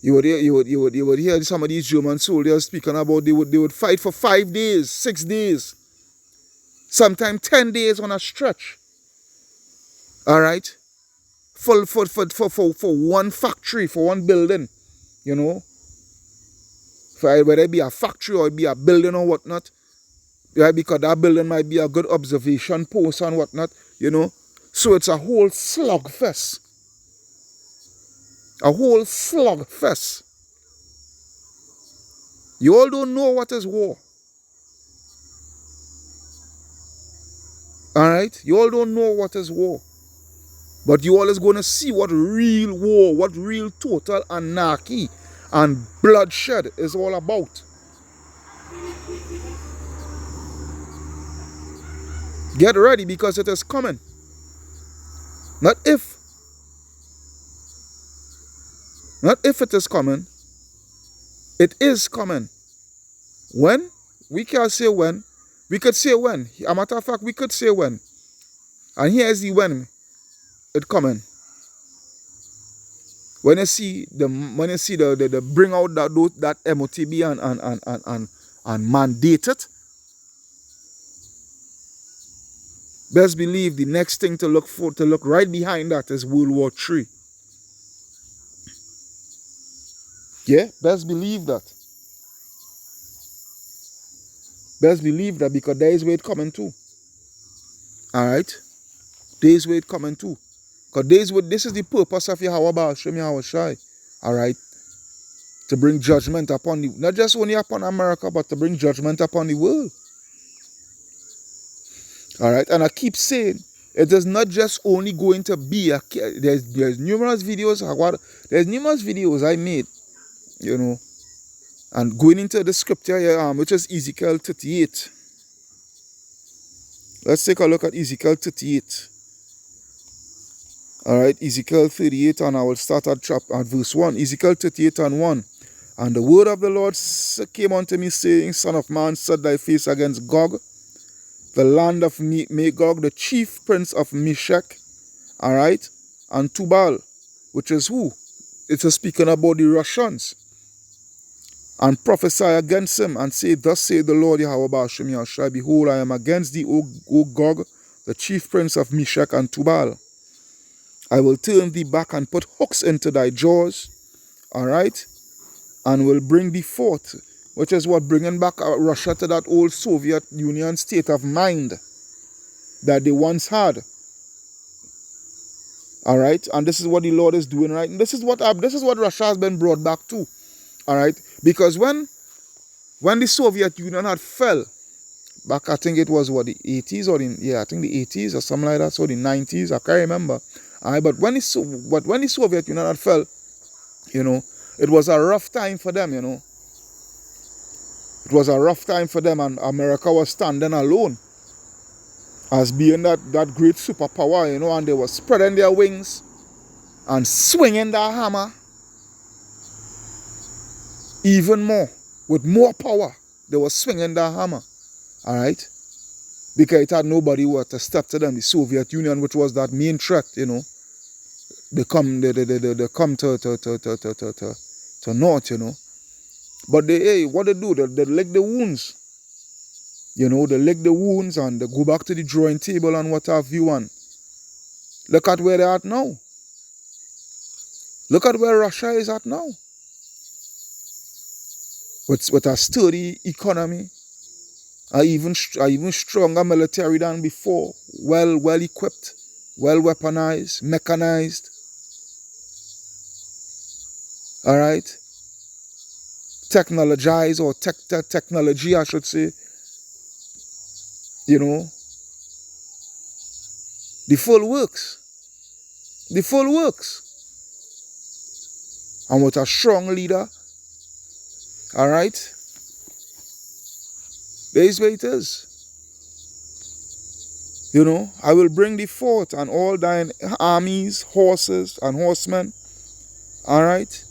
You would hear some of these German soldiers speaking about they would fight for 5 days, 6 days, sometimes 10 days on a stretch. All right, for one factory, for one building, whether it be a factory or it be a building or whatnot, right? Because that building might be a good observation post and whatnot, So it's a whole slugfest. A whole slugfest. You all don't know what is war. Alright? You all don't know what is war. But you all is going to see what real war, what real total anarchy and bloodshed is all about. Get ready, because it is coming. Not if it is coming. It is coming. When? We can't say when. We could say when. A matter of fact, we could say when. And here's the when it coming. When you see the bring out that MOTB and mandate it, best believe the next thing to look right behind that is World War III. Yeah, best believe that. Best believe that, because there is where it coming too. Alright? There is where it coming too. Because this is the purpose of Yahweh Ba'ashem Yahweh Shai. Alright? To bring judgment upon not just only upon America, but to bring judgment upon the world. Alright? And I keep saying, it is not just only going to be there's numerous videos I made, you know, and going into the scripture here, which is Ezekiel 38. Let's take a look at Ezekiel 38. Alright, Ezekiel 38, and I will start at verse 1. Ezekiel 38 and 1. And the word of the Lord came unto me, saying, Son of man, set thy face against Gog, the land of Magog, the chief prince of Meshech, alright, and Tubal, which is who? It's speaking about the Russians. And prophesy against him, and say, Thus saith the Lord Yahweh Ba'ashem Yahweh Shai, Behold, I am against thee, O Gog, the chief prince of Meshech and Tubal. I will turn thee back and put hooks into thy jaws, alright, and will bring thee forth, which is what bringing back Russia to that old Soviet Union state of mind that they once had. Alright, and this is what the Lord is doing, right? And this is what Russia has been brought back to. Alright, because when the Soviet Union had fell back, I think it was what, the 80s or I think the 80s or something like that, so the 90s, I can't remember. But when the Soviet Union had fell, you know, it was a rough time for them, you know. It was a rough time for them, and America was standing alone as being that great superpower, you know, and they were spreading their wings and swinging their hammer even more, with more power. They were swinging their hammer, all right, because it had nobody who had to step to them. The Soviet Union, which was that main threat, you know, they come to north, you know. But what they do, they lick the wounds. You know, they lick the wounds and they go back to the drawing table and what have you, and look at where they're at now. Look at where Russia is at now. With a sturdy economy, a even stronger military than before, well equipped, well weaponized, mechanized. All right, technologized, or technology, I should say. You know, the full works. The full works. And with a strong leader, all right, there is where it is. You know, I will bring thee forth and all thine armies, horses and horsemen, all right,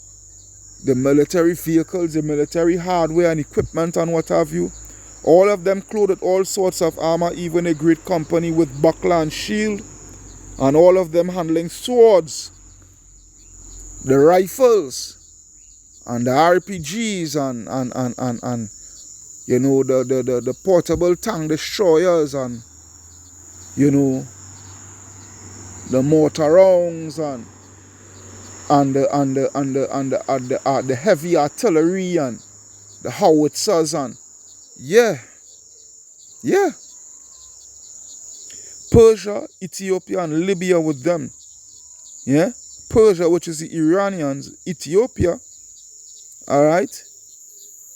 the military vehicles, the military hardware and equipment and what have you, all of them clothed with all sorts of armor, even a great company with buckler and shield, and all of them handling swords, the rifles, and the RPGs, and you know, the portable tank destroyers, and you know, the mortar rounds, and the heavy artillery, and the howitzers, and yeah. Persia, Ethiopia, and Libya with them. Yeah, Persia, which is the Iranians, Ethiopia, all right,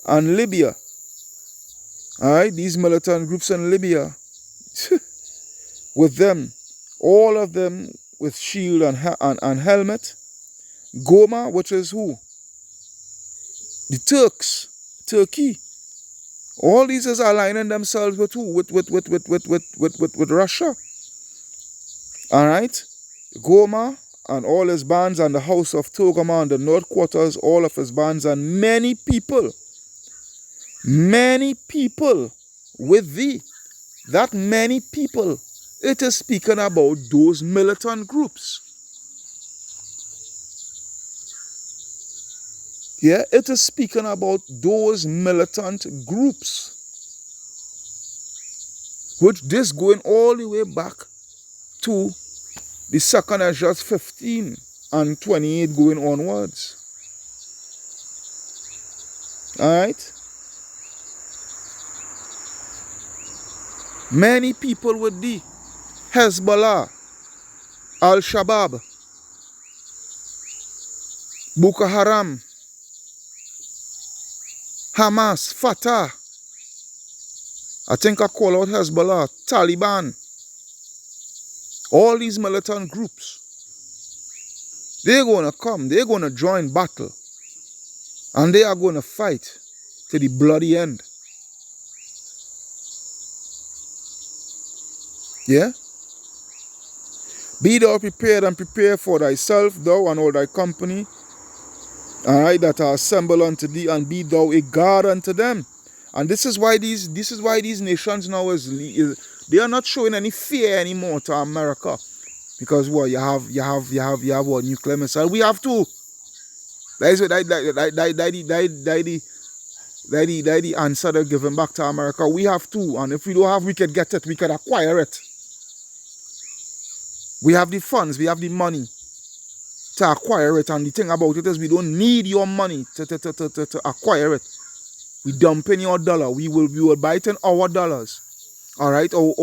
and Libya. All right, these militant groups in Libya with them, all of them with shield and helmet. Goma, which is who? The Turkey. All these is aligning themselves with who? With Russia. Alright? Goma and all his bands and the house of Togarmah and the north quarters, all of his bands and many people with thee. That many people, it is speaking about those militant groups. Yeah, it is speaking about those militant groups. Which this going all the way back to the second Ezra 15 and 28 going onwards. Alright? Many people with thee. Hezbollah, Al-Shabaab, Boko Haram, Hamas, Fatah. I think I call out Hezbollah, Taliban. All these militant groups. They're going to come. They're going to join battle. And they are going to fight to the bloody end. Yeah? Be thou prepared and prepare for thyself, thou and all thy company, alright, that are assembled unto thee, and be thou a guard unto them. And this is why these nations now they are not showing any fear anymore to America. Because what you have what, nuclear missile. We have to. That is the answer they're giving back to America. We have to, and if we don't have, we could get it, we could acquire it. We have the funds, we have the money to acquire it, and the thing about it is we don't need your money to acquire it. We dump in your dollar, we will buy it in our dollars, all right, or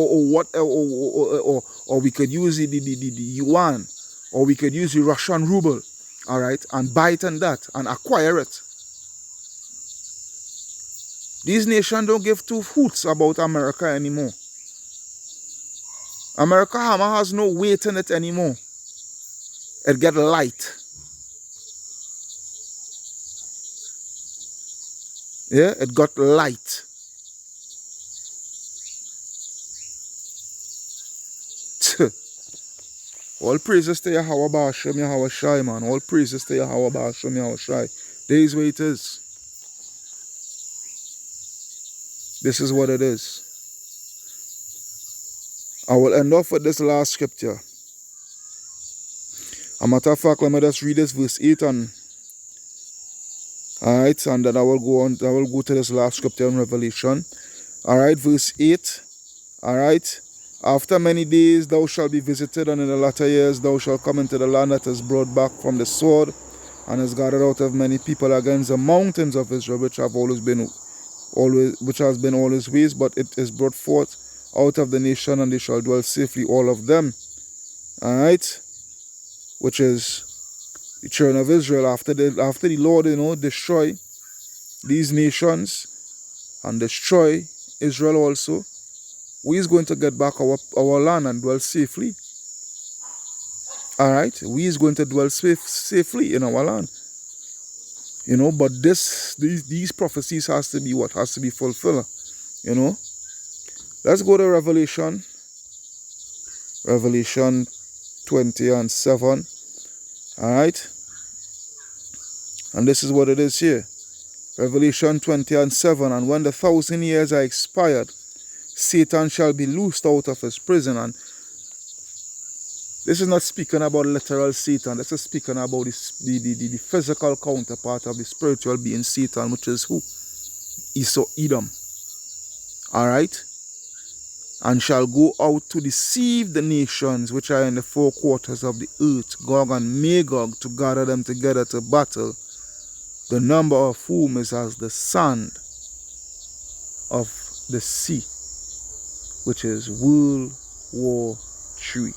we could use the yuan, or we could use the Russian ruble, all right, and buy it in that and acquire it. These nations don't give two hoots about America anymore. America hammer has no weight in it anymore. It get light. Yeah, it got light. All praises to Yahweh Ba'ashem Yahweh Shai, man. All praises to Yahweh Ba'ashem Yahweh Shai. There is what it is. This is what it is. I will end off with this last scripture. A matter of fact, let me just read this verse 8 and alright, and then I will go to this last scripture in Revelation. Alright, verse 8. Alright. After many days thou shalt be visited, and in the latter years thou shalt come into the land that is brought back from the sword, and is gathered out of many people against the mountains of Israel, which has been always waste, but it is brought forth out of the nation, and they shall dwell safely, all of them. Alright? Which is the children of Israel after the Lord, destroy these nations and destroy Israel also. We is going to get back our land and dwell safely. Alright? We is going to dwell safely in our land. But these prophecies has to be what? Has to be fulfilled. Let's go to Revelation 20 and 7. Alright? And this is what it is here. Revelation 20 and 7. And when the 1,000 years are expired, Satan shall be loosed out of his prison. And this is not speaking about literal Satan. This is speaking about the physical counterpart of the spiritual being Satan, which is who? Esau, Edom. Alright? And shall go out to deceive the nations which are in the four quarters of the earth, Gog and Magog, to gather them together to battle, the number of whom is as the sand of the sea, which is World War III.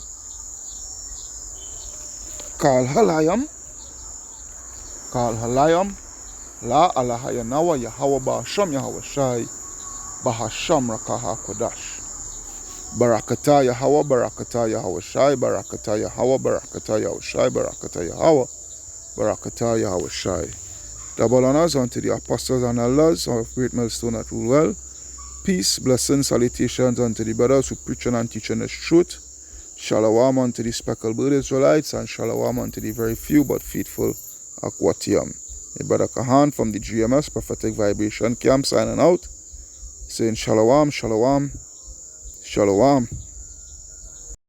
Kal Halayam, La Alahayanawa Yahweh Ba'asham Yahweh Shai, Bahasham Rakaha Kodash. Barakatah Yahweh, Barakatah Yahweh Shai, Barakatah Yahweh, Barakatah Yahweh Shai, Barakatah Yahweh, Barakatah Yahweh Shai. Double honors unto the apostles and elders of Great Millstone that rule well. Peace, blessings, salutations unto the brothers who preaching and teaching the truth. Shalom unto the speckled bird Israelites, and shalom unto the very few but faithful Akwatiam. A brother Kahan from the GMS Prophetic Vibration Camp signing out, saying shalom, shalom, shalom.